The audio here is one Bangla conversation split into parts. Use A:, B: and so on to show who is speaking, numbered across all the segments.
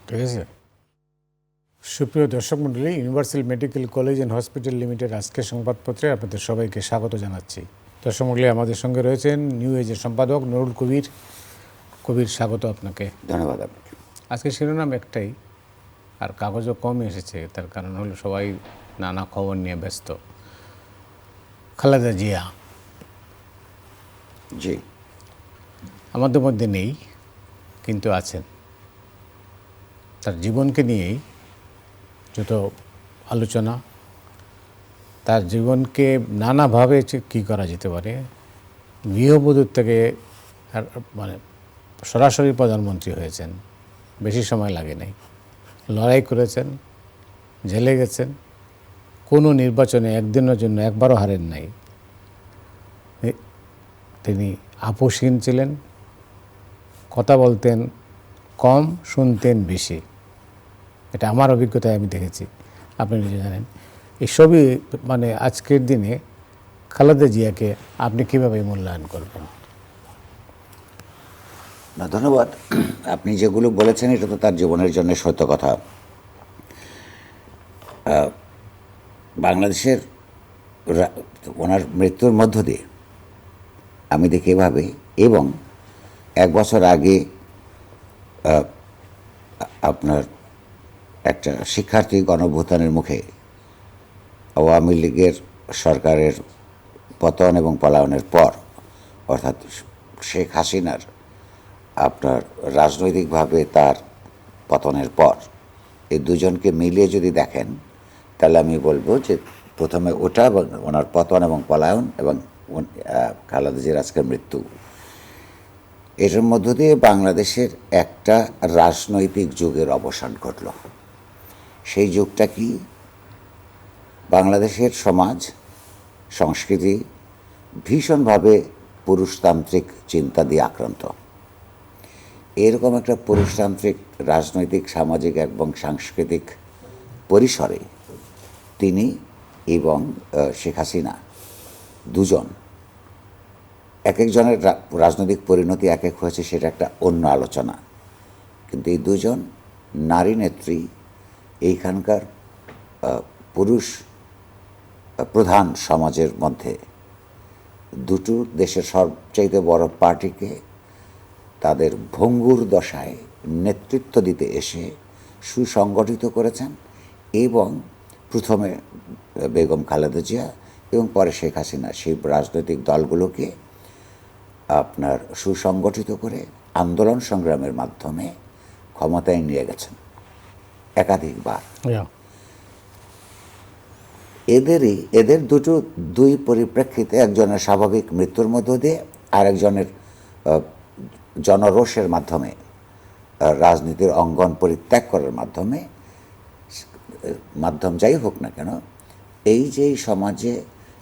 A: ঠিক আছে। সুপ্রিয় দর্শক মণ্ডলী, universal medical college and hospital limited আজকের সংবাদপত্রে আপনাদের সবাইকে স্বাগত জানাচ্ছি। দর্শক মণ্ডলী, আমাদের সঙ্গে রয়েছেন নিউ এজের সম্পাদক নুরুল কবির। কবির, স্বাগত আপনাকে।
B: ধন্যবাদ আপনাকে।
A: আজকে শিরোনাম একটাই, আর কাগজও কম এসেছে, তার কারণ হলো সবাই নানা খবর নিয়ে ব্যস্ত। খালেদা জিয়া
B: জি,
A: আমাদের মধ্যে নেই, কিন্তু আছেন। তার জীবনকে নিয়েই যত আলোচনা, তার জীবনকে নানাভাবে কী করা যেতে পারে। গৃহবধূর থেকে মানে সরাসরি প্রধানমন্ত্রী হয়েছেন, বেশি সময় লাগে নাই। লড়াই করেছেন, জেলে গেছেন, কোনো নির্বাচনে একদিনের জন্য একবারও হারেন নাই। তিনি আপোষহীন ছিলেন, কথা বলতেন কম, শুনতেন বেশি। এটা আমার অভিজ্ঞতায় আমি দেখেছি, আপনি নিজে জানেন। এসবই মানে আজকের দিনে খালেদা জিয়াকে আপনি কীভাবে মূল্যায়ন করবেন?
B: না, ধন্যবাদ। আপনি যেগুলো বলেছেন এটা তো তার জীবনের জন্য সত্য কথা। বাংলাদেশের ওনার মৃত্যুর মধ্য দিয়ে আমি দেখি এভাবে, এবং 1 বছর আগে আপনার একটা শিক্ষার্থী গণভ্যুত্থানের মুখে আওয়ামী লীগের সরকারের পতন এবং পলায়নের পর, অর্থাৎ শেখ হাসিনার আপনার রাজনৈতিকভাবে তার পতনের পর, এই দুজনকে মিলিয়ে যদি দেখেন তাহলে আমি বলবো যে প্রথমে ওটা এবং ওনার পতন এবং পলায়ন এবং খালেদা জিয়ার আজকের মৃত্যু, এটার মধ্য দিয়ে বাংলাদেশের একটা রাজনৈতিক যুগের অবসান ঘটল। সেই যুগটা কি? বাংলাদেশের সমাজ সংস্কৃতি ভীষণভাবে পুরুষতান্ত্রিক চিন্তা দিয়ে আক্রান্ত। এরকম একটা পুরুষতান্ত্রিক রাজনৈতিক, সামাজিক এবং সাংস্কৃতিক পরিসরে তিনি এবং শেখ হাসিনা দুজন, এক একজনের রাজনৈতিক পরিণতি এক এক হয়েছে, সেটা একটা অন্য আলোচনা। কিন্তু এই দুজন নারী নেত্রী এইখানকার পুরুষ প্রধান সমাজের মধ্যে দুটো দেশের সবচাইতে বড় পার্টিকে তাদের ভঙ্গুর দশায় নেতৃত্ব দিতে এসে সুসংগঠিত করেছেন, এবং প্রথমে বেগম খালেদা জিয়া এবং পরে শেখ হাসিনা সেই রাজনৈতিক দলগুলোকে আপনার সুসংগঠিত করে আন্দোলন সংগ্রামের মাধ্যমে ক্ষমতায় নিয়ে গেছেন একাধিকবার। এদের দুই পরিপ্রেক্ষিতে, একজনের স্বাভাবিক মৃত্যুর মধ্য দিয়ে আর একজনের জনরোষের মাধ্যমে, রাজনীতির অঙ্গন পরিত্যাগ করার মাধ্যম যাই হোক না কেন, এই যে সমাজে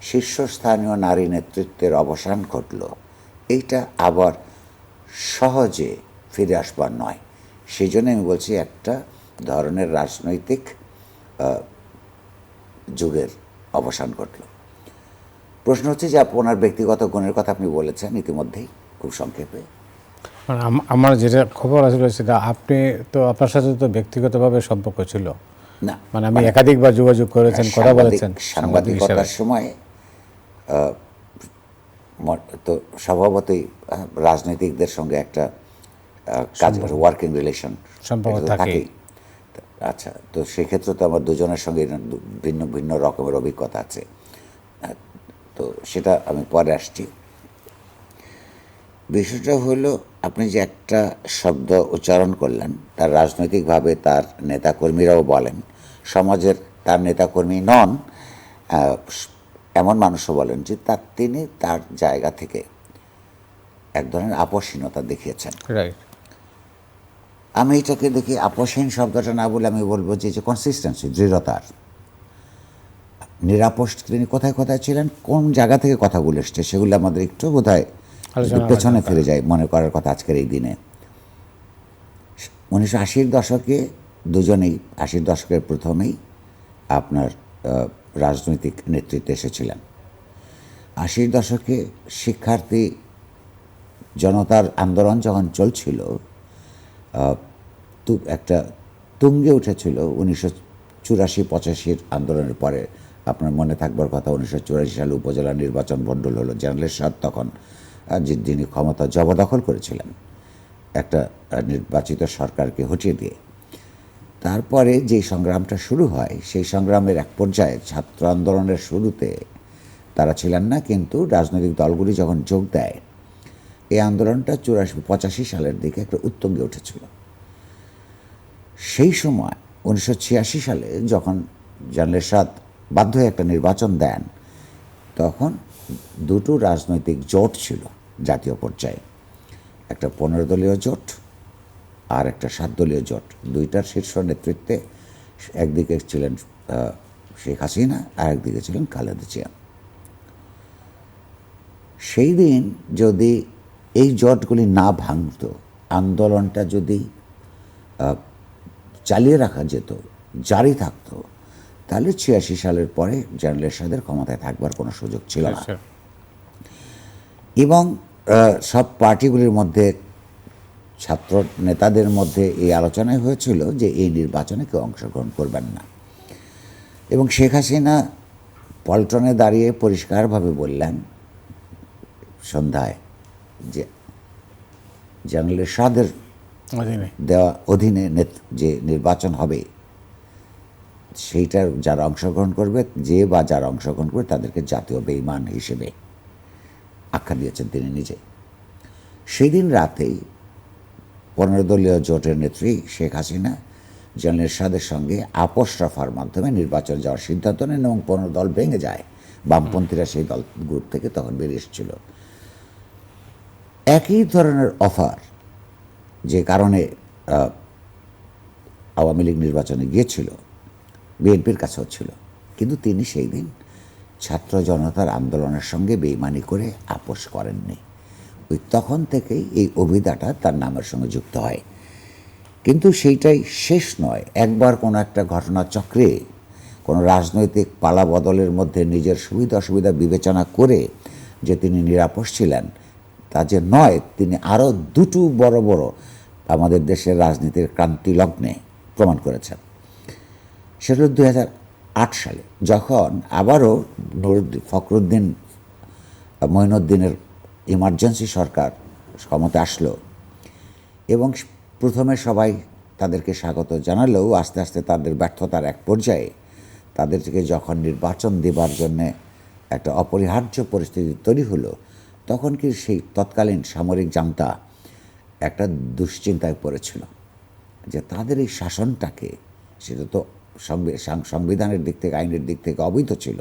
B: শীর্ষস্থানীয় নারী নেতৃত্বের অবসান ঘটল, এইটা আবার সহজে ফিরে আসবার নয়। সেই জন্য আমি বলছি একটা ধরনের রাজনৈতিক যুগের অবসান ঘটল। প্রশ্ন হচ্ছে যে ওনার ব্যক্তিগত গুণের কথা আপনি বলেছেন ইতিমধ্যেই খুব সংক্ষেপে।
A: আমার যেটা খবর আসলে সেটা, আপনি তো আপনার সাথে তো ব্যক্তিগতভাবে সম্পর্ক ছিল
B: না,
A: মানে আমি একাধিকবার যোগাযোগ করেছেন, কথা বলেছেন
B: সাংবাদিকতার সময়, তো স্বভাবতই রাজনৈতিকদের সঙ্গে একটা কাজ, ওয়ার্কিং রিলেশন
A: সম্পর্ক থাকেই।
B: আচ্ছা, তো সেক্ষেত্রে তো আমার দুজনের সঙ্গে ভিন্ন ভিন্ন রকমের অভিজ্ঞতা আছে, তো সেটা আমি পরে আসছি। বিষয়টা হলো, আপনি যে একটা শব্দ উচ্চারণ করলেন, তার রাজনৈতিকভাবে তার নেতাকর্মীরাও বলেন, সমাজের তার নেতাকর্মী নন এমন মানুষও বলেন যে তিনি তার জায়গা থেকে এক ধরনের আপোষহীনতা দেখিয়েছেন। আমি এটাকে দেখি, আপোষহীন শব্দটা না বলে আমি বলবো যে কনসিস্টেন্সি, দৃঢ়তার। নিরাপোষ তিনি কোথায় কোথায় ছিলেন, কোন জায়গা থেকে কথাগুলো এসছে, সেগুলো আমাদের একটু বোধহয় পেছনে ফিরে যায় মনে করার কথা আজকের এই দিনে। 1980-র দশকে দুজনেই, 80-র দশকের প্রথমেই আপনার রাজনৈতিক নেতৃত্বে এসেছিলেন। 80-র দশকে শিক্ষার্থী জনতার আন্দোলন যখন চলছিল, একটা তুঙ্গে উঠেছিল 1984-85 আন্দোলনের পরে। আপনার মনে থাকবার কথা, 1984 সালে উপজেলা নির্বাচন ভণ্ডুল হলো। জেনারেল এরশাদ তখন যিনি ক্ষমতা জবরদখল করেছিলেন একটা নির্বাচিত সরকারকে হটিয়ে দিয়ে। তারপরে যে সংগ্রামটা শুরু হয়, সেই সংগ্রামের এক পর্যায়ে ছাত্র আন্দোলনের শুরুতে তারা ছিলেন না, কিন্তু রাজনৈতিক দলগুলি যখন যোগ দেয়, এই আন্দোলনটা 85 সালের দিকে একটা উত্তুঙ্গে উঠেছিল। সেই সময় 1986 সালে যখন জেনারেল এরশাদ বাধ্য হয়ে একটা নির্বাচন দেন, তখন দুটো রাজনৈতিক জোট ছিল জাতীয় পর্যায়ে, একটা 15 দলীয় জোট আর একটা 7 দলীয় জোট। দুইটার শীর্ষ নেতৃত্বে একদিকে ছিলেন শেখ হাসিনা আর একদিকে ছিলেন খালেদা জিয়া। সেই দিন যদি এই জোটগুলি না ভাঙত, আন্দোলনটা যদি চালিয়ে রাখা যেত, জারি থাকতো, তাহলে 86 সালের পরে জেনারেল এরশাদের ক্ষমতায় থাকবার কোনো সুযোগ ছিল না। এবং সব পার্টিগুলির মধ্যে, ছাত্র নেতাদের মধ্যে এই আলোচনাই হয়েছিল যে এই নির্বাচনে কেউ অংশগ্রহণ করবেন না। এবং শেখ হাসিনা পল্টনে দাঁড়িয়ে পরিষ্কারভাবে বললেন সন্ধ্যায় যে জেনারেল এরশাদের দেওয়া অধীনে যে নির্বাচন হবে, সেইটার যারা অংশগ্রহণ করবে, যে বা যারা অংশগ্রহণ করবে, তাদেরকে জাতীয় বেঈমান হিসেবে আখ্যা দিয়েছেন তিনি নিজে। সেই দিন রাতেই 15 দলীয় জোটের নেত্রী শেখ হাসিনা জেনারেল এরশাদের সঙ্গে আপোষ রফার মাধ্যমে নির্বাচন যাওয়ার সিদ্ধান্ত নেন এবং 15 দল ভেঙে যায়। বামপন্থীরা সেই দল গ্রুপ থেকে তখন বেরিয়ে এসেছিল। একই ধরনের অফার যে কারণে আওয়ামী লীগ নির্বাচনে গিয়েছিল, বিএনপির কাছেও ছিল, কিন্তু তিনি সেই দিন ছাত্র জনতার আন্দোলনের সঙ্গে বেইমানি করে আপোষ করেননি। ওই তখন থেকেই এই অভিধাটা তার নামের সঙ্গে যুক্ত হয়। কিন্তু সেইটাই শেষ নয়। একবার কোনো একটা ঘটনা চক্রে, কোনো রাজনৈতিক পালা বদলের মধ্যে নিজের সুবিধা অসুবিধা বিবেচনা করে যে তিনি নিরাপদ ছিলেন, তা যে নয়। তিনি আরও দুটো বড় বড় আমাদের দেশের রাজনীতির ক্রান্তি লগ্নে প্রমাণ করেছেন। সেটা হল 2008 সালে, যখন আবারও ফখরুদ্দিন মঈনুদ্দিনের ইমার্জেন্সি সরকার ক্ষমতা আসলো এবং প্রথমে সবাই তাদেরকে স্বাগত জানালেও আস্তে আস্তে তাদের ব্যর্থতার এক পর্যায়ে তাদেরকে যখন নির্বাচন দেবার জন্যে একটা অপরিহার্য পরিস্থিতি তৈরি হলো, তখন কি সেই তৎকালীন সামরিক জান্তা একটা দুশ্চিন্তায় পড়েছিল যে তাদের এই শাসনটাকে, সেটা তো সংবিধানের দিক থেকে, আইনের দিক থেকে অবৈধ ছিল,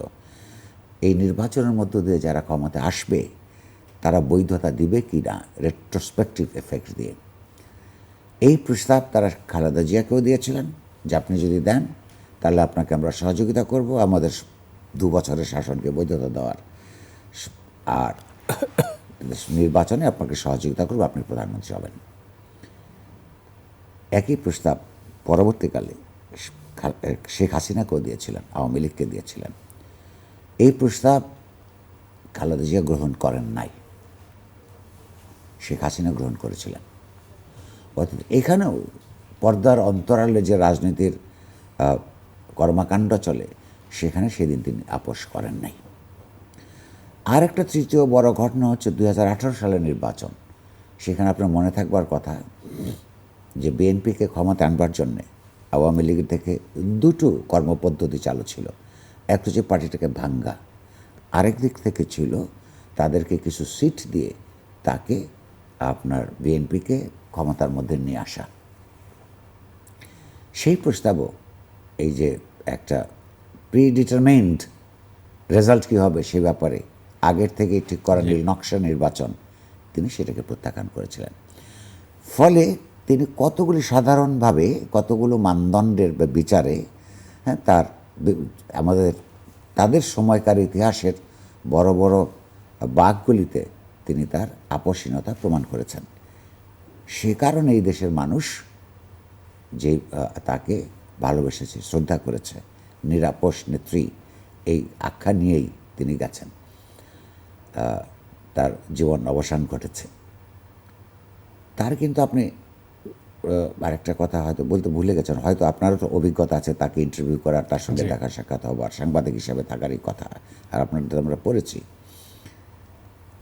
B: এই নির্বাচনের মধ্য দিয়ে যারা ক্ষমতা আসবে তারা বৈধতা দিবে কি না, রেট্রোস্পেকটিভ এফেক্ট দিয়ে। এই প্রস্তাব তারা খালেদা জিয়াকেও দিয়েছিলেন যে আপনি যদি দেন তাহলে আপনাকে আমরা সহযোগিতা করব আমাদের 2 বছরের শাসনকে বৈধতা দেওয়ার, আর নির্বাচনে আপনাকে সহযোগিতা করব, আপনি প্রধানমন্ত্রী হবেন। একই প্রস্তাব পরবর্তীকালে শেখ হাসিনাকেও দিয়েছিলেন, আওয়ামী লীগকে দিয়েছিলেন। এই প্রস্তাব খালেদা জিয়া গ্রহণ করেন নাই, শেখ হাসিনা গ্রহণ করেছিলেন। অর্থাৎ এখানেও পর্দার অন্তরালে যে রাজনীতির কর্মকাণ্ড চলে, সেখানে সেদিন তিনি আপোষ করেন নাই। আর একটা তৃতীয় বড় ঘটনা হচ্ছে 2018 সালের নির্বাচন। সেখানে আপনার মনে থাকবার কথা যে বিএনপিকে ক্ষমতা আনবার জন্যে আওয়ামী লীগ থেকে দুটো কর্মপদ্ধতি চালু ছিল। একটা হচ্ছে পার্টিটাকে ভাঙ্গা, আরেক দিক থেকে ছিল তাদেরকে কিছু সিট দিয়ে তাকে আপনার বিএনপিকে ক্ষমতার মধ্যে নিয়ে আসা। সেই প্রস্তাবও এই যে একটা প্রিডিটারমাইন্ড রেজাল্ট কী হবে সে ব্যাপারে আগের থেকে ঠিক করা নীল নকশা নির্বাচন, তিনি সেটাকে প্রত্যাখ্যান করেছিলেন। ফলে তিনি কতগুলি সাধারণভাবে কতগুলো মানদণ্ডের বিচারে, হ্যাঁ, তাদের সময়কার ইতিহাসের বড় বড় বাঁকগুলিতে তিনি তার আপোষহীনতা প্রমাণ করেছেন। সে কারণে এই দেশের মানুষ যে তাকে ভালোবেসেছে, শ্রদ্ধা করেছে, নিরাপোষ নেত্রী এই আখ্যা নিয়েই তিনি গেছেন, তার জীবন অবসান ঘটেছে। তার কিন্তু আপনি আরেকটা কথা হয়তো বলতে ভুলে গেছেন, হয়তো আপনারও তো অভিজ্ঞতা আছে তাকে ইন্টারভিউ করার, তার সঙ্গে দেখা সাক্ষাৎ হবার, সাংবাদিক হিসাবে থাকারই কথা, আর আপনাদের আমরা পড়েছি।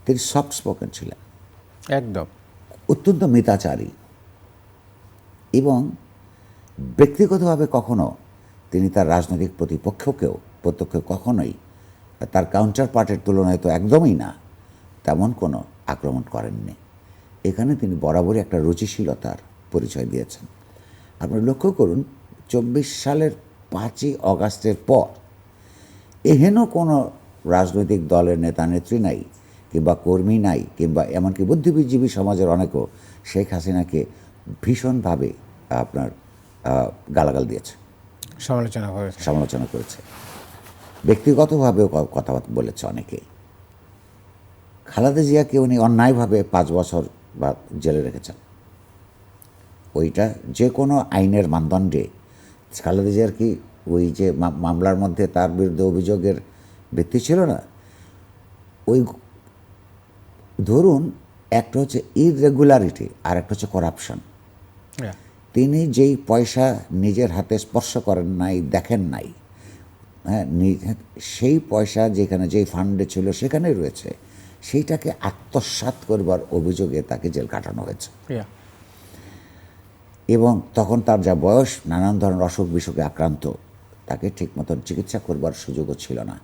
B: তিনি সফট স্পোকেন ছিলেন,
A: একদম
B: অত্যন্ত মিতাচারী, এবং ব্যক্তিগতভাবে কখনো তিনি তার রাজনৈতিক প্রতিপক্ষকেও প্রত্যক্ষ কখনোই তার কাউন্টার পার্টের তুলনায় তো একদমই না, তেমন কোনো আক্রমণ করেননি। এখানে তিনি বরাবরই একটা রুচিশীলতার পরিচয় দিয়েছেন। আপনারা লক্ষ্য করুন, 24 সালের 5ই অগাস্টের পর এহেন কোনো রাজনৈতিক দলের নেতা নেত্রী নাই, কিংবা কর্মী নাই, কিংবা এমনকি বুদ্ধিজীবী সমাজের অনেকেও শেখ হাসিনাকে ভীষণভাবে আপনার গালাগাল দিয়েছে, সমালোচনা করেছে, ব্যক্তিগতভাবেও কথাবার্তা বলেছে অনেকে। খালেদা জিয়াকে উনি অন্যায়ভাবে 5 বছর বা জেলে রেখেছেন। ওইটা যে কোনো আইনের মানদণ্ডে খালেদা জিয়ার কি ওই যে মামলার মধ্যে তার বিরুদ্ধে অভিযোগের ভিত্তি ছিল না, ওই ধরুন একটা হচ্ছে ইররেগুলারিটি আর একটা হচ্ছে করাপশন। তিনি যেই পয়সা নিজের হাতে স্পর্শ করেন নাই, দেখেন নাই, হ্যাঁ, সেই পয়সা যেখানে যেই ফান্ডে ছিল সেখানেই রয়েছে, সেইটাকে আত্মসাৎ করবার অভিযোগে তাকে জেল কাটানো হয়েছে। এবং তখন তার যা বয়স, নানান ধরনের অসুখ বিসুখে আক্রান্ত, তাকে ঠিক মতন চিকিৎসা করবার সুযোগও ছিল না।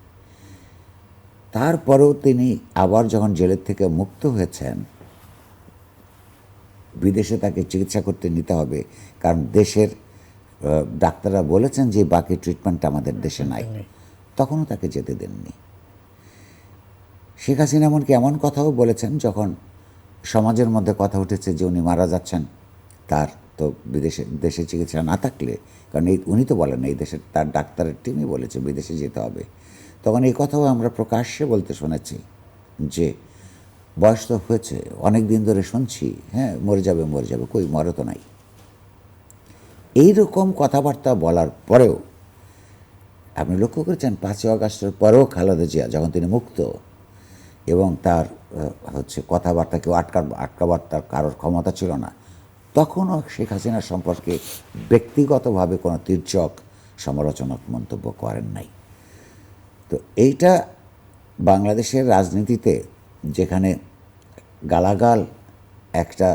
B: তারপরেও তিনি আবার যখন জেলের থেকে মুক্ত হয়েছেন, বিদেশে তাকে চিকিৎসা করতে নিতে হবে, কারণ দেশের ডাক্তাররা বলেছেন যে বাকি ট্রিটমেন্টটা আমাদের দেশে নাই, তখনও তাকে যেতে দেননি। শেখ হাসিনা এমনকি এমন কথাও বলেছেন, যখন সমাজের মধ্যে কথা উঠেছে যে উনি মারা যাচ্ছেন, তার তো দেশে চিকিৎসা না থাকলে, কারণ উনি তো বলেন এই দেশের, তার ডাক্তারের টিমই বলেছে বিদেশে যেতে হবে, তখন এই কথাও আমরা প্রকাশ্যে বলতে শুনেছি যে বয়স তো হয়েছে, অনেক দিন ধরে শুনছি, হ্যাঁ মরে যাবে, কই মরে তো নাই। এইরকম কথাবার্তা বলার পরেও আপনি লক্ষ্য করেছেন 5ই অগাস্টের পরেও খালেদা জিয়া যখন তিনি মুক্ত, এবং তার হচ্ছে কথাবার্তা কেউ আটকাবার তার কারোর ক্ষমতা ছিল না, তখনও শেখ হাসিনার সম্পর্কে ব্যক্তিগতভাবে কোনো তির্যক সমালোচনাত্মক মন্তব্য করেন নাই। তো এইটা বাংলাদেশের রাজনীতিতে, যেখানে গালাগাল একটা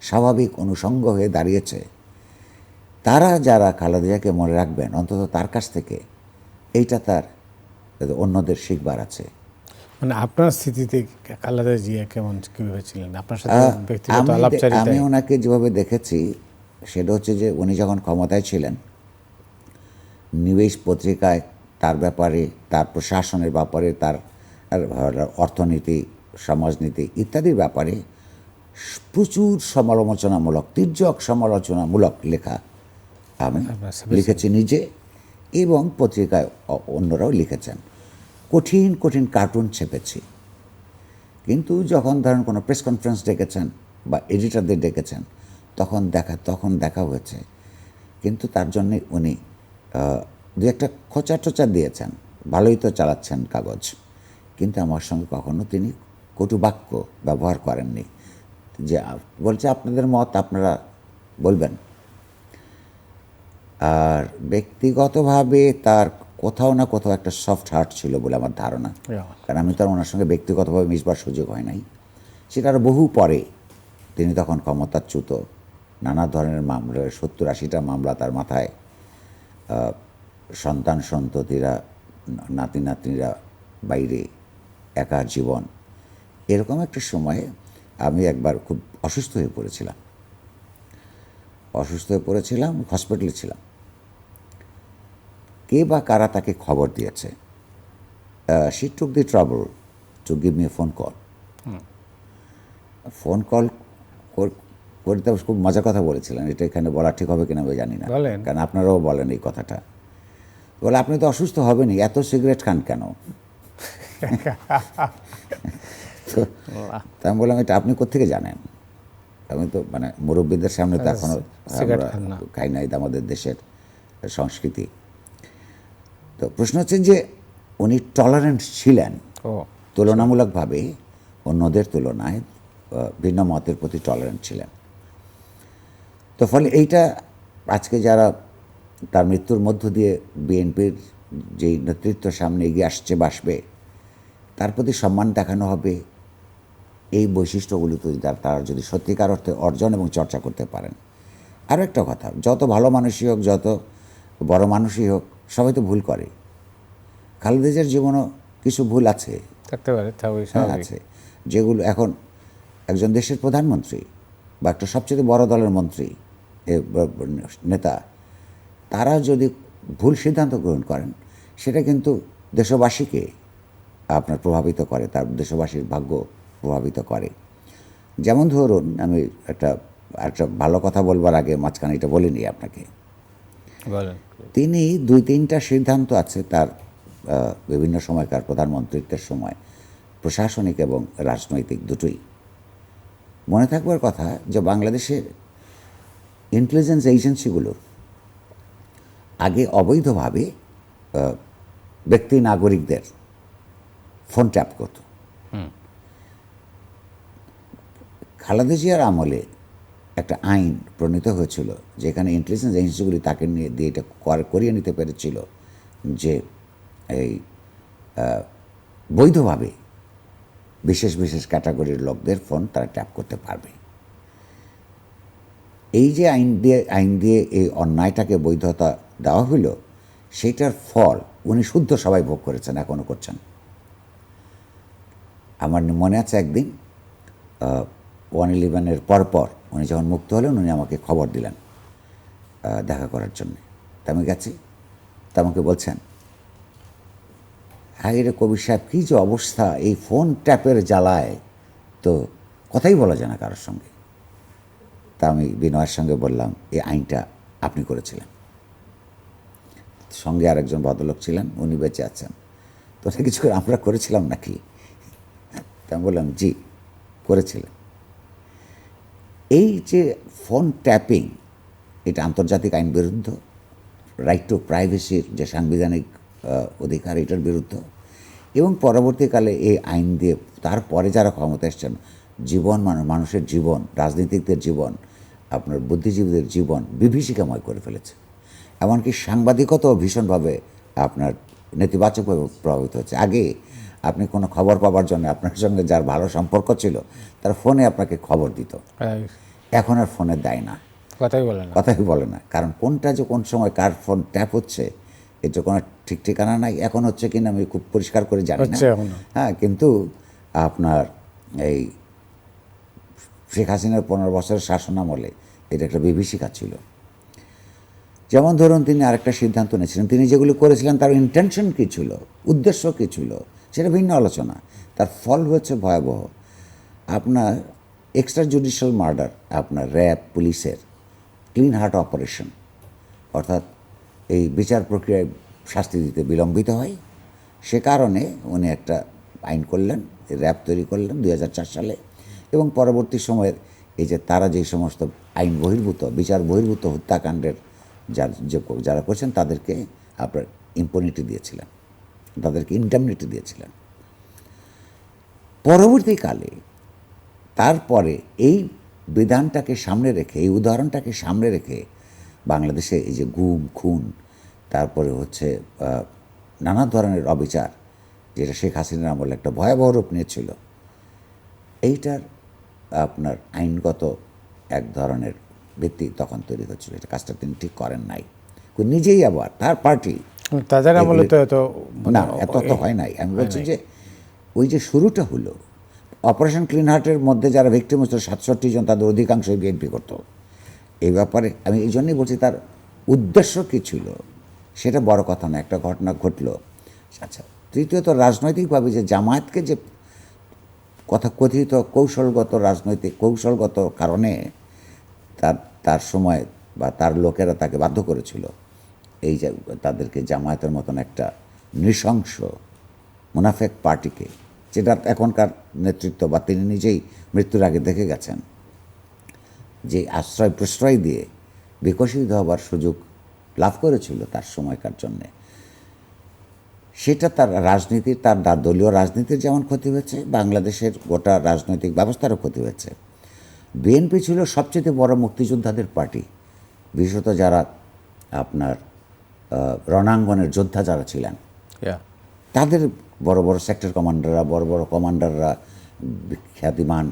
B: স্বাভাবিক অনুষঙ্গ হয়ে দাঁড়িয়েছে, তারা যারা খালেদা জিয়াকে মনে রাখবেন, অন্তত তার কাছ থেকে এইটা তার অন্যদের শিখবার আছে।
A: মানে আপনার স্থিতিতে খালেদা জিয়া কিভাবে ছিলেন, আপনার সাথে ব্যক্তিগত আলাপচারিতায়?
B: আমি ওনাকে যেভাবে দেখেছি সেটা হচ্ছে যে উনি যখন ক্ষমতায় ছিলেন, নিউজ পত্রিকায় তার ব্যাপারে, তার প্রশাসনের ব্যাপারে, তার অর্থনীতি, সমাজনীতি ইত্যাদির ব্যাপারে প্রচুর সমালোচনামূলক, তির্যক সমালোচনামূলক লেখা আমি লিখেছি নিজে, এবং পত্রিকায় অন্যরাও লিখেছেন। কঠিন কঠিন কার্টুন ছেপেছি। কিন্তু যখন ধরেন কোনো প্রেস কনফারেন্স ডেকেছেন বা এডিটরদের ডেকেছেন, তখন দেখা হয়েছে। কিন্তু তার জন্যে উনি দু একটা খোঁচা টোচা দিয়েছেন, ভালোই তো চালাচ্ছেন কাগজ, কিন্তু আমার সঙ্গে কখনো তিনি কটু বাক্য ব্যবহার করেননি, যে বলছে আপনাদের মত আপনারা বলবেন। আর ব্যক্তিগতভাবে তার কোথাও না কোথাও একটা সফট হার্ট ছিল বলে আমার ধারণা, কারণ আমি তো আর ওনার সঙ্গে ব্যক্তিগতভাবে মিশবার সুযোগ হয় নাই। সেটা আরও বহু পরে, তিনি তখন ক্ষমতাচ্যুত, নানা ধরনের মামলা, 70-80টা মামলা তার মাথায়, সন্তান সন্ততিরা, নাতি নাতনিরা বাইরে, একা জীবন। এরকম একটা সময়ে আমি একবার খুব অসুস্থ হয়ে পড়েছিলাম, হসপিটালে ছিলাম। কে বা কারা তাকে খবর দিয়েছে, she took the trouble to give me a phone call করতে খুব মজার কথা বলেছিলেন। এটা এখানে বলা ঠিক হবে কিনা আমি জানি না, কারণ আপনারাও বলেন এই কথাটা। বলে আপনি তো অসুস্থ হবেনই, এত সিগারেট খান কেন? তো আমি বললাম এটা আপনি কোত্থেকে জানেন? আমি তো মানে মুরব্বীদের সামনে তো এখনো খাই নাই, আমাদের দেশের সংস্কৃতি। তো প্রশ্ন হচ্ছে যে উনি টলারেন্ট ছিলেন তুলনামূলকভাবে, অন্যদের তুলনায় ভিন্ন মতের প্রতি টলারেন্ট ছিলেন। তো ফলে এইটা আজকে যারা তার মৃত্যুর মধ্য দিয়ে বিএনপির যেই নেতৃত্ব সামনে এগিয়ে আসছে বাসবে, তার প্রতি সম্মান দেখানো হবে এই বৈশিষ্ট্যগুলো তৈরি তারা যদি সত্যিকার অর্থে অর্জন এবং চর্চা করতে পারেন। আরও একটা কথা, যত ভালো মানুষই হোক, যত বড় মানুষই হোক, সবাই তো ভুল করে। খালেদা জিয়ার জীবনও কিছু ভুল আছে,
A: থাকতে পারে,
B: হ্যাঁ আছে, যেগুলো এখন একজন দেশের প্রধানমন্ত্রী বা একটা সবচেয়ে বড় দলের মন্ত্রী নেতা, তারা যদি ভুল সিদ্ধান্ত গ্রহণ করেন, সেটা কিন্তু দেশবাসীকে আপনার প্রভাবিত করে, তার দেশবাসীর ভাগ্য প্রভাবিত করে। যেমন ধরুন, আমি একটা ভালো কথা বলবার আগে মাঝখানে এটা বলিনি আপনাকে, তিনি 2-3টা সিদ্ধান্ত আছে তার বিভিন্ন সময়কার প্রধানমন্ত্রিত্বের সময়, প্রশাসনিক এবং রাজনৈতিক দুটোই। মনে থাকবার কথা যে বাংলাদেশের ইন্টেলিজেন্স এজেন্সিগুলো আগে অবৈধভাবে ব্যক্তি নাগরিকদের ফোন ট্যাপ করত। খালেদা জিয়ার আমলে একটা আইন প্রণীত হয়েছিল যেখানে ইন্টেলিজেন্স এজেন্সিগুলি তাকে নিয়ে দিয়ে এটা করিয়ে নিতে পেরেছিল যে এই বৈধভাবে বিশেষ বিশেষ ক্যাটাগরির লোকদের ফোন তারা ট্যাপ করতে পারবে। এই যে আইন দিয়ে এই অন্যায়টাকে বৈধতা দেওয়া হইল, সেইটার ফল উনি শুদ্ধ সবাই ভোগ করেছেন, এখনও করছেন। আমার মনে আছে একদিন 1/11-এর পরপর উনি যখন মুক্ত হলেন, উনি আমাকে খবর দিলেন দেখা করার জন্য। তা আমি গেছি, তা আমাকে বলছেন, হ্যাঁ রে কবির সাহেব, কী যে অবস্থা, এই ফোন ট্যাপের জ্বালায় তো কথাই বলা যায় না কারোর সঙ্গে। তা আমি বিনয়ের সঙ্গে বললাম, এই আইনটা আপনি করেছিলেন। সঙ্গে আরেকজন ভদ্রলোক ছিলেন, উনি বেঁচে আছেন। তো কিছু করে আমরা করেছিলাম নাকি? তা আমি বললাম, জি করেছিলেন। এই যে ফোন ট্যাপিং, এটা আন্তর্জাতিক আইন বিরুদ্ধ, রাইট টু প্রাইভেসির যে সাংবিধানিক অধিকার, এটার বিরুদ্ধ। এবং পরবর্তীকালে এই আইন দিয়ে তারপরে যারা ক্ষমতা এসছেন, জীবন মানুষের জীবন, রাজনীতিকদের জীবন, আপনার বুদ্ধিজীবীদের জীবন বিভীষিকাময় করে ফেলেছে। এমনকি সাংবাদিকতাও ভীষণভাবে আপনার নেতিবাচকভাবে প্রভাবিত হচ্ছে। আগে আপনি কোনো খবর পাওয়ার জন্য আপনার সঙ্গে যার ভালো সম্পর্ক ছিল, তার ফোনে আপনাকে খবর দিত। এখন আর ফোনে দেয় না, কথাই বলে না। কারণ কোনটা যে কোন সময় কার ফোন ট্যাপ হচ্ছে, এটা কোনো ঠিক ঠিকানা নাই। এখন হচ্ছে কিনা আমি খুব পরিষ্কার করে জানি না, হ্যাঁ। কিন্তু আপনার এই শেখ হাসিনার 15 বছরের শাসনামলে এটা একটা বিভীষিকা ছিল। যেমন ধরুন, তিনি আরেকটা সিদ্ধান্ত নিয়েছিলেন, তিনি যেগুলি করেছিলেন তার ইন্টেনশন কী ছিল, উদ্দেশ্য কী ছিল, সেটা ভিন্ন আলোচনা। তার ফল হচ্ছে ভয়াবহ। আপনার এক্সট্রা জুডিশিয়াল মার্ডার, আপনার র্যাব পুলিশের ক্লিন হার্ট অপারেশন, অর্থাৎ এই বিচার প্রক্রিয়ায় শাস্তি দিতে বিলম্বিত হয়। সে কারণে উনি একটা আইন করলেন, র্যাব তৈরি করলেন 2004 সালে। এবং পরবর্তী সময়ের এই যে তারা যে সমস্ত আইন বহির্ভূত, বিচার বহির্ভূত হত্যাকাণ্ডের যারা করছেন, তাদেরকে আপনার ইম্পুনিটি দিয়েছিলেন, তাদেরকে ইন্ডেমনিটি দিয়েছিলেন। পরবর্তীকালে তারপরে এই বিধানটাকে সামনে রেখে, এই উদাহরণটাকে সামনে রেখে বাংলাদেশে এই যে গুম খুন, তারপরে হচ্ছে নানা ধরনের অবিচার, যেটা শেখ হাসিনার আমলে একটা ভয়াবহ রূপ নিয়েছিল, এইটার আপনার আইনগত এক ধরনের ভিত্তি তখন তৈরি হচ্ছিল। এটা কাজটা তিনি ঠিক করেন নাই। নিজেই আবার তার পার্টি,
A: তাদের আমলে তো এত
B: না, এত তো হয় নাই। আমি বলছি যে ওই যে শুরুটা হলো অপারেশন ক্লিন হার্টের মধ্যে যারা ভিক্টিম হচ্ছিল 67 জন, তাদের অধিকাংশই বিএনপি করতো। এই ব্যাপারে আমি এই জন্যই বলছি তার উদ্দেশ্য কী ছিল সেটা বড় কথা না, একটা ঘটনা ঘটলো। আচ্ছা, তৃতীয়ত রাজনৈতিকভাবে যে জামায়াতকে যে কথিত কৌশলগত কারণে তার সময় বা তার লোকেরা তাকে বাধ্য করেছিল এই যে তাদেরকে জামায়াতের মতন একটা নৃশংস মুনাফেক পার্টিকে, যেটা এখনকার নেতৃত্ব বা তিনি নিজেই মৃত্যুর আগে দেখে গেছেন, যে আশ্রয় প্রশ্রয় দিয়ে বিকশিত হবার সুযোগ লাভ করেছিল তার সময়কার জন্যে, সেটা তার রাজনীতির, তার দলীয় রাজনীতির যেমন ক্ষতি হয়েছে, বাংলাদেশের গোটা রাজনৈতিক ব্যবস্থারও ক্ষতি হয়েছে। বিএনপি ছিল সবচেয়ে বড় মুক্তিযোদ্ধাদের পার্টি, বিশেষত যারা আপনার রণাঙ্গনের যোদ্ধা যারা ছিলেন
A: Yeah.
B: তাদের বড় বড় সেক্টর কমান্ডাররা, বড় বড় কমান্ডাররা, খ্যাতিমান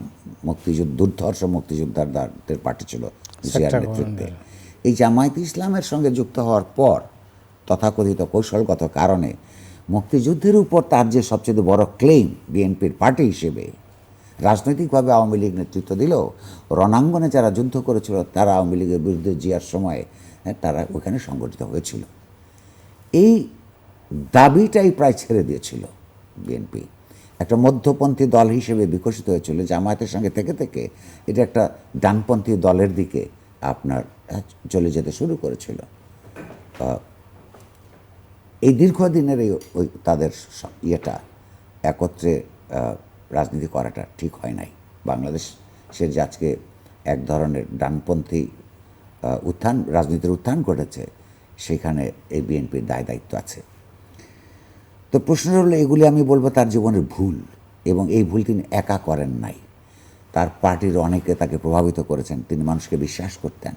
B: দুর্ধর্ষ মুক্তিযোদ্ধাদের পার্টি ছিল জিয়ার
A: সেক্টর
B: নেতৃত্বে। এই জামায়াতে ইসলামের সঙ্গে যুক্ত হওয়ার পর তথাকথিত কৌশলগত কারণে মুক্তিযুদ্ধের উপর তার যে সবচেয়ে বড় ক্লেম বিএনপির পার্টি হিসেবে, রাজনৈতিকভাবে আওয়ামী লীগ নেতৃত্ব দিলেও রণাঙ্গনে যারা যুদ্ধ করেছিল তারা আওয়ামী লীগের বিরুদ্ধে জিয়ার সময়ে তারা ওখানে সংগঠিত হয়েছিল। এই দাবিটাই প্রায় ছেড়ে দিয়েছিল বিএনপি। একটা মধ্যপন্থী দল হিসেবে বিকশিত হয়েছিল, জামায়াতের সঙ্গে থেকে থেকে এটা একটা ডানপন্থী দলের দিকে আপনার চলে যেতে শুরু করেছিল। এই দীর্ঘদিনের ওই তাদের ইয়েটা একত্রে রাজনীতি করাটা ঠিক হয় নাই। বাংলাদেশের যে আজকে এক ধরনের ডানপন্থী রাজনীতির উত্থান ঘটেছে, সেখানে এই বিএনপির দায়িত্ব আছে। তো প্রশ্ন হলো, এগুলি আমি বলবো তার জীবনের ভুল, এবং এই ভুল তিনি একা করেন নাই, তার পার্টির অনেকে তাকে প্রভাবিত করেছেন, তিনি মানুষকে বিশ্বাস করতেন।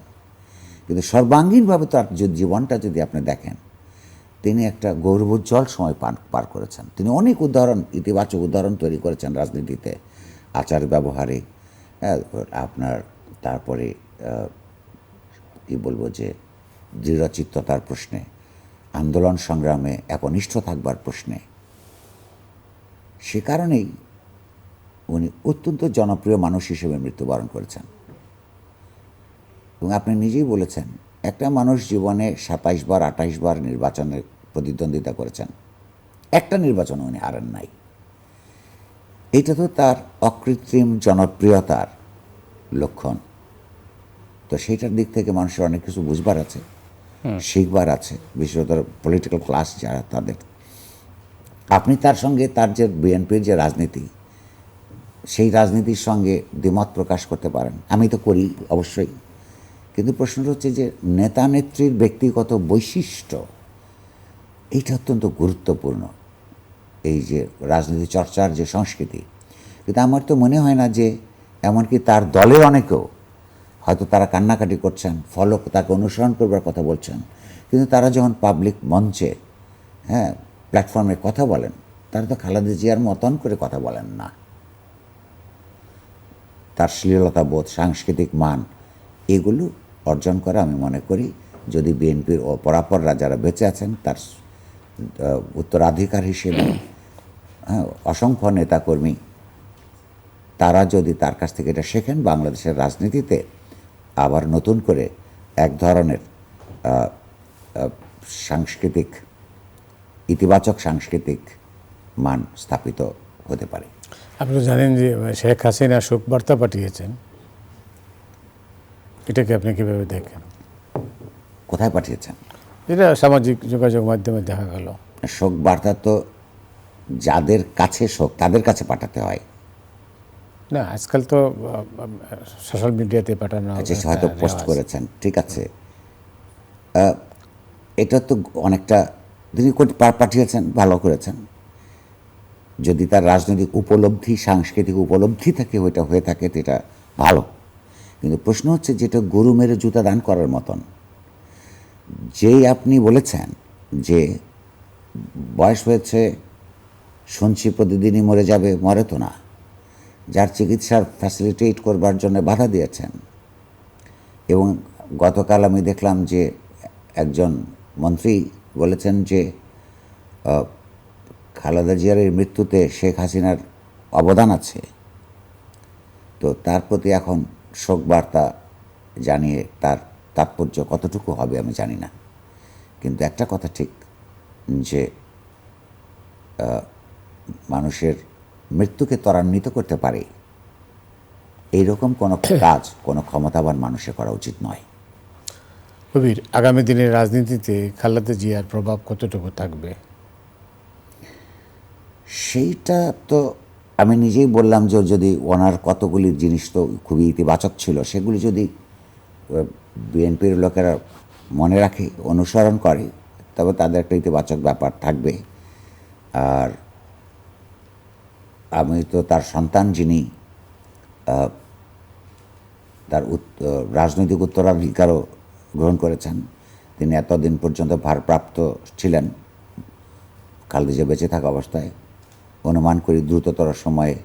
B: কিন্তু সর্বাঙ্গীনভাবে তার জীবনটা যদি আপনি দেখেন, তিনি একটা গৌরবোজ্জ্বল সময় পার করেছেন। তিনি অনেক ইতিবাচক উদাহরণ তৈরি করেছেন রাজনীতিতে, আচার ব্যবহারে, আপনার তারপরে কি বলবো যে দৃঢ়চিত্ততার প্রশ্নে, আন্দোলন সংগ্রামে একনিষ্ঠ থাকবার প্রশ্নে। সে কারণেই উনি অত্যন্ত জনপ্রিয় মানুষ হিসেবে মৃত্যুবরণ করেছেন। এবং আপনি নিজেই বলেছেন, একটা মানুষ জীবনে 27 বার 28 বার নির্বাচনে প্রতিদ্বন্দ্বিতা করেছেন, একটা নির্বাচন উনি হারেন নাই। এটা তো তার অকৃত্রিম জনপ্রিয়তার লক্ষণ। তো সেইটার দিক থেকে মানুষের অনেক কিছু বুঝবার আছে, শিখবার আছে, বিশেষত পলিটিক্যাল ক্লাস যারা তাদের। আপনি তার সঙ্গে তার যে বিএনপির যে রাজনীতি, সেই রাজনীতির সঙ্গে দ্বিমত প্রকাশ করতে পারেন, আমি তো করি অবশ্যই। কিন্তু প্রশ্নটা হচ্ছে যে নেতা নেত্রীর ব্যক্তিগত বৈশিষ্ট্য, এইটা অত্যন্ত গুরুত্বপূর্ণ এই যে রাজনীতি চর্চার যে সংস্কৃতি। কিন্তু আমার তো মনে হয় না যে, এমনকি তার দলের অনেকেও হয়তো তারা কান্নাকাটি করছেন, তাকে অনুসরণ করবার কথা বলছেন, কিন্তু তারা যখন পাবলিক মঞ্চে প্ল্যাটফর্মে কথা বলেন, তারা তো খালেদা জিয়ার মতন করে কথা বলেন না। তার শ্লীলতা বোধ, সাংস্কৃতিক মান, এগুলো অর্জন করা আমি মনে করি যদি বিএনপির অপরাপররা যারা বেঁচে আছেন, তার উত্তরাধিকার হিসেবে অসংখ্য নেতাকর্মী, তারা যদি তার কাছ থেকে এটা শেখেন, বাংলাদেশের রাজনীতিতে আবার নতুন করে এক ধরনের ইতিবাচক সাংস্কৃতিক মান স্থাপিত হতে পারে।
A: আপনি তো জানেন যে শেখ হাসিনা শোকবার্তা পাঠিয়েছেন, এটাকে আপনি কীভাবে দেখেন?
B: কোথায় পাঠিয়েছেন?
A: এটা সামাজিক যোগাযোগ মাধ্যমে দেখা গেল।
B: শোক বার্তা তো যাদের কাছে শোক তাদের কাছে পাঠাতে হয়।
A: না, আজকাল তো সোশ্যাল মিডিয়াতে পাঠানো,
B: হয়তো পোস্ট করেছেন, ঠিক আছে। এটা তো অনেকটা তিনি পাঠিয়েছেন, ভালো করেছেন। যদি তার রাজনৈতিক উপলব্ধি, সাংস্কৃতিক উপলব্ধি থাকে, ওইটা হয়ে থাকে, এটা ভালো। কিন্তু প্রশ্ন হচ্ছে, যেটা গরু মেরে জুতা দান করার মতন, যেই আপনি বলেছেন যে বয়স হয়েছে, শুনছি প্রতিদিনই মরে যাবে, মরে তো না, যার চিকিৎসার ফ্যাসিলিটেট করবার জন্য বাধা দিয়েছেন। এবং গতকাল আমি দেখলাম যে একজন মন্ত্রী বলেছেন যে খালেদা জিয়ার মৃত্যুতে শেখ হাসিনার অবদান আছে। তো তার প্রতি এখন শোক বার্তা জানিয়ে তার তাৎপর্য কতটুকু হবে আমি জানি না। কিন্তু একটা কথা ঠিক, যে মানুষের মৃত্যুকে ত্বরান্বিত করতে পারে এইরকম কোনো কাজ কোনো ক্ষমতাবান মানুষের করা উচিত নয়।
A: কবির, আগামী দিনের রাজনীতিতে খালেদা জিয়ার প্রভাব কতটুকু থাকবে?
B: সেইটা তো আমি নিজেই বললাম যে যদি ওনার কতগুলি জিনিস তো খুবই ইতিবাচক ছিল, সেগুলি যদি বিএনপির লোকেরা মনে রাখে, অনুসরণ করে, তবে তাদের একটা ইতিবাচক ব্যাপার থাকবে। আর আমি তো তার সন্তান, যিনি তার রাজনৈতিক উত্তরাধিকারও গ্রহণ করেছেন। তিনি এতদিন পর্যন্ত ভারপ্রাপ্ত ছিলেন খালেদা জিয়া বেঁচে থাকা অবস্থায়। অনুমান করি দ্রুততর সময়ে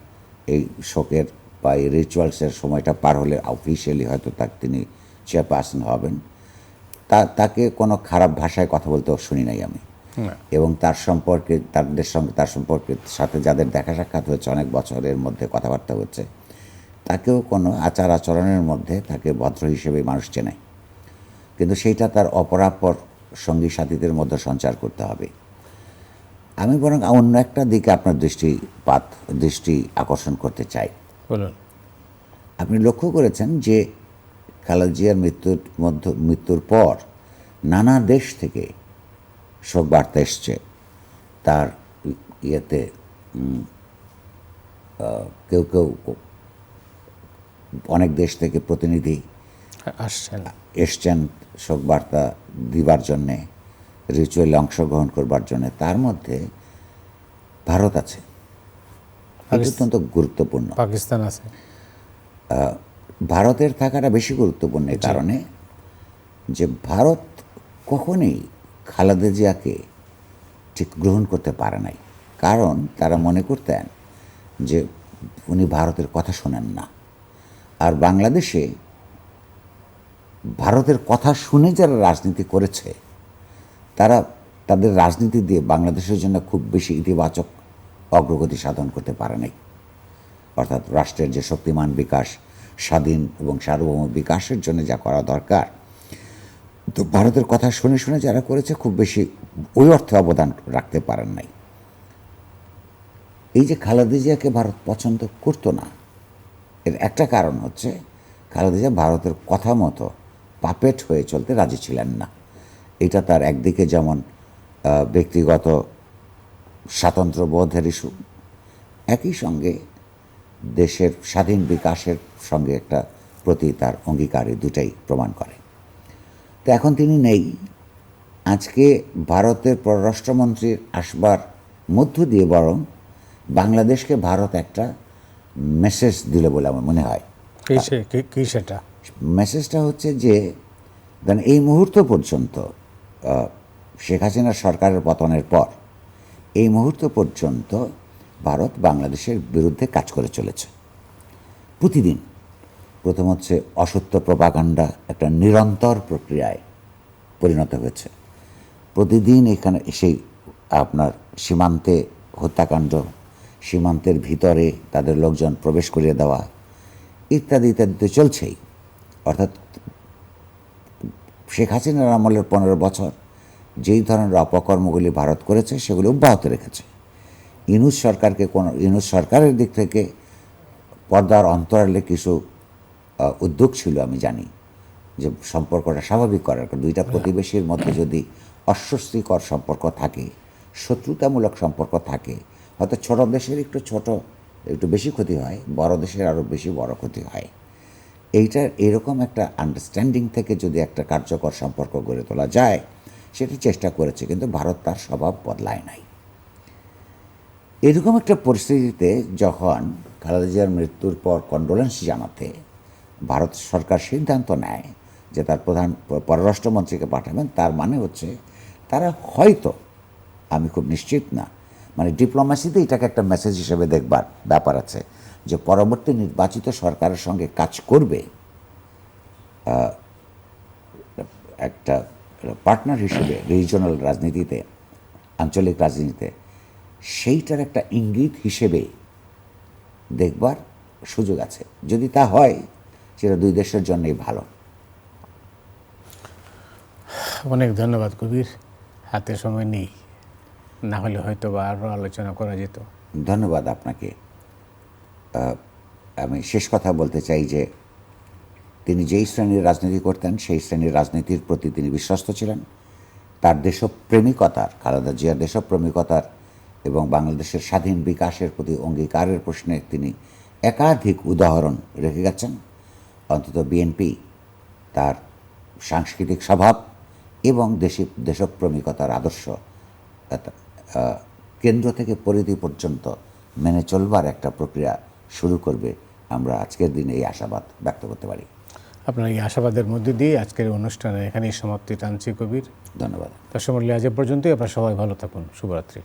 B: এই শোকের বা এই রিচুয়ালসের সময়টা পার হলে অফিসিয়ালি হয়তো তিনি চেয়ারপারসন হবেন। তাকে কোনো খারাপ ভাষায় কথা বলতেও শুনি নাই আমি। এবং তার সম্পর্কে তার সম্পর্কের সাথে যাদের দেখা সাক্ষাৎ হয়েছে অনেক বছরের মধ্যে কথাবার্তা হচ্ছে, তাকেও কোনো আচার আচরণের মধ্যে তাকে ভদ্র হিসেবে মানুষ চেনে। কিন্তু সেইটা তার অপরাপর সঙ্গী সাথীদের মধ্যে সঞ্চার করতে হবে। আমি বরং অন্য একটা দিকে আপনার দৃষ্টি আকর্ষণ করতে চাই।
A: বলুন।
B: আপনি লক্ষ্য করেছেন যে খালেদা জিয়ার মৃত্যুর পর নানা দেশ থেকে শোক বার্তা এসছে। তার ইয়েতে কেউ অনেক দেশ থেকে প্রতিনিধি এসছেন শোক বার্তা দিবার জন্যে, রিচুয়ালে অংশগ্রহণ করবার জন্যে। তার মধ্যে ভারত আছে, অত্যন্ত গুরুত্বপূর্ণ।
A: পাকিস্তান আছে।
B: ভারতের থাকাটা বেশি গুরুত্বপূর্ণ এই কারণে যে ভারত কখনোই খালেদা জিয়াকে ঠিক গ্রহণ করতে পারে নাই। কারণ তারা মনে করতেন যে উনি ভারতের কথা শোনেন না। আর বাংলাদেশে ভারতের কথা শুনে যারা রাজনীতি করেছে, তারা তাদের রাজনীতি দিয়ে বাংলাদেশের জন্য খুব বেশি ইতিবাচক অগ্রগতি সাধন করতে পারে নাই। অর্থাৎ রাষ্ট্রের যে শক্তিমান বিকাশ, স্বাধীন এবং সার্বভৌম বিকাশের জন্য যা করা দরকার, তো ভারতের কথা শুনে শুনে যারা করেছে খুব বেশি ওই অর্থে অবদান রাখতে পারেন নাই। এই যে খালেদা জিয়াকে ভারত পছন্দ করতো না, এর একটা কারণ হচ্ছে খালেদা জিয়া ভারতের কথা মতো পাপেট হয়ে চলতে রাজি ছিলেন না। এটা তার একদিকে যেমন ব্যক্তিগত স্বাতন্ত্র্যবোধের ইস্যু, একই সঙ্গে দেশের স্বাধীন বিকাশের সঙ্গে একটা প্রতি তার অঙ্গীকার, দুটাই প্রমাণ করে। তো এখন তিনি নেই। আজকে ভারতের পররাষ্ট্রমন্ত্রীর আসবার মধ্য দিয়ে বরং বাংলাদেশকে ভারত একটা মেসেজ দিল বলে আমার মনে হয়।
A: কি সেটা?
B: মেসেজটা হচ্ছে যে এই মুহূর্ত পর্যন্ত, শেখ হাসিনার সরকারের পতনের পর এই মুহূর্ত পর্যন্ত ভারত বাংলাদেশের বিরুদ্ধে কাজ করে চলেছে প্রতিদিন। প্রথম হচ্ছে অসত্য প্রপাগান্ডা একটা নিরন্তর প্রক্রিয়ায় পরিণত হয়েছে। প্রতিদিন এখানে সেই আপনার সীমান্তে হত্যাকাণ্ড, সীমান্তের ভিতরে তাদের লোকজন প্রবেশ করিয়ে দেওয়া, ইত্যাদি ইত্যাদি তো চলছেই। অর্থাৎ শেখ হাসিনার আমলের 15 বছর যেই ধরনের অপকর্মগুলি ভারত করেছে সেগুলি অব্যাহত রেখেছে। ইউনূস সরকারের দিক থেকে পর্দার অন্তরালে কিছু উদ্যোগ ছিল, আমি জানি, যে সম্পর্কটা স্বাভাবিক করার। দুইটা প্রতিবেশীর মধ্যে যদি অস্বস্তিকর সম্পর্ক থাকে, শত্রুতামূলক সম্পর্ক থাকে, হয়তো ছোট দেশের একটু বেশি ক্ষতি হয়, বড় দেশের আরও বেশি বড় ক্ষতি হয়। এরকম একটা আন্ডারস্ট্যান্ডিং থেকে যদি একটা কার্যকর সম্পর্ক গড়ে তোলা যায়, সেটি চেষ্টা করেছে, কিন্তু ভারত তার স্বভাব বদলায় নাই। এরকম একটা পরিস্থিতিতে যখন খালেদা জিয়ার মৃত্যুর পর কন্ডোলেন্স জানাতে ভারত সরকার সিদ্ধান্ত নেয় যে তার পররাষ্ট্রমন্ত্রীকে পাঠাবেন, তার মানে হচ্ছে তারা হয়তো, আমি খুব নিশ্চিত না, মানে ডিপ্লোম্যাসিতে এটাকে একটা মেসেজ হিসেবে দেখবার ব্যাপার আছে, যে পরবর্তী নির্বাচিত সরকারের সঙ্গে কাজ করবে একটা পার্টনার হিসেবে রিজিওনাল রাজনীতিতে, আঞ্চলিক রাজনীতিতে, সেইটার একটা ইঙ্গিত হিসেবে দেখবার সুযোগ আছে। যদি তা হয়, সেটা দুই দেশের জন্যই ভালো।
A: অনেক ধন্যবাদ কবির, হাতে সময় নেই, না হলে হয়তো বা আরও আলোচনা করা যেত।
B: ধন্যবাদ আপনাকে। আমি শেষ কথা বলতে চাই যে তিনি যেই শ্রেণীর রাজনীতি করতেন, সেই শ্রেণীর রাজনীতির প্রতি তিনি বিশ্বস্ত ছিলেন। তার দেশপ্রেমিকতার, খালেদা জিয়ার দেশপ্রেমিকতার এবং বাংলাদেশের স্বাধীন বিকাশের প্রতি অঙ্গীকারের প্রশ্নে তিনি একাধিক উদাহরণ রেখে গেছেন। অন্তত বিএনপি তার সাংস্কৃতিক স্বভাব এবং দেশপ্রেমিকতার আদর্শ কেন্দ্র থেকে পরিধি পর্যন্ত মেনে চলবার একটা প্রক্রিয়া শুরু করবে, আমরা আজকের দিনে এই আশাবাদ ব্যক্ত করতে পারি।
A: আপনার এই আশাবাদের মধ্যে দিয়ে আজকের অনুষ্ঠানে এখানেই সমাপ্তি টানছি কবির।
B: ধন্যবাদ।
A: দর্শক মণ্ডলী, আজ এ পর্যন্তই। আপনারা সবাই ভালো থাকুন। শুভরাত্রি।